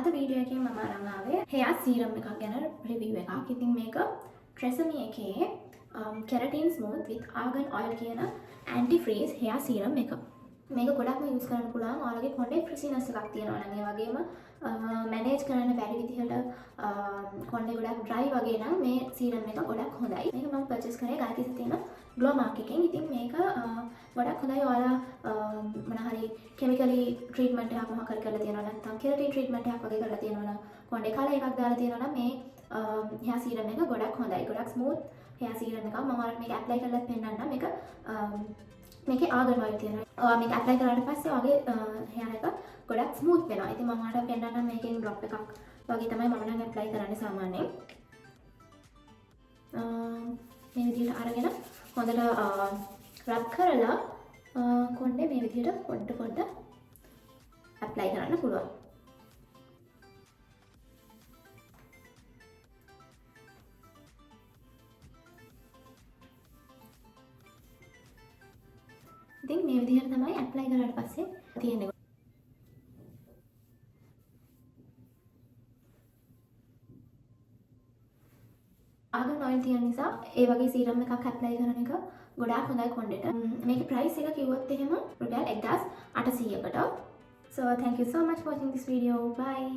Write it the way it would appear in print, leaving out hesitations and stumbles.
අද වීඩියෝ එකේ මම අරන් ආවේ hair serum එකක් ගැන review එකක්. ඉතින් මේක Tresemme එකේ keratin smooth with argan oil කියන anti freeze hair serum එක. මේක ගොඩක්ම යූස් කරන්න පුළුවන්. ඔයාලගේ කොණ්ඩේ frizziness එකක් තියෙනවා නම් ඒ වගේම මැනේජ් කරන්න බැරි විදිහට කොණ්ඩේ ගොඩක් dry වගේ නම් මේ serum එක ගොඩක් හොඳයි. මේක මම purchase කරේ ගායතිස් තියෙන Glow Mark එකෙන්. ඉතින් මේක ගොඩක් හොඳයි. ඔයාලා මොන හරි chemically treatment එකක් මොකක් හරි කරලා තියෙනවා නැත්නම් keratin treatment එකක් වගේ කරලා තියෙනවා නම් කොණ්ඩේ කලර් එකක් දාලා තියෙනවා නම් මේ hair serum එක ගොඩක් හොඳයි. ගොඩක් smooth hair serum එකක්. මම ඔයාලට මේක apply කරලාත් පෙන්නන්නම්. මේකේ ආගන් ඔයිල් තියෙනවා. මේක apply කරාට පස්සේ ඔයාගේ hair එක ගොඩක් smooth වෙනවා. ඉතින් මම ඔයාලට පෙන්නන්නම් මේකෙන් drop එකක් වගේ තමයි මම නම් apply කරන්නේ සාමාන්‍යයෙන්. මේ විදිහට අරගෙන හොඳට rub කරලා කොණ්ඩේ මේ විදිහට පොඩ apply කරන්න පුළුවන්. ඉතින් මේ විදිහට තමයි apply කරාට පස්සේ තියෙන්නේ. ආගන් ඔයිල් තියෙන නිසා ඒ වගේ සීරම් එකක් apply කරන එක ගොඩාක් හොඳයි කොණ්ඩේට. මේකේ price එක කිව්වොත් එහෙම රුපියල් 1800කට. So thank you so much for watching this video. Bye.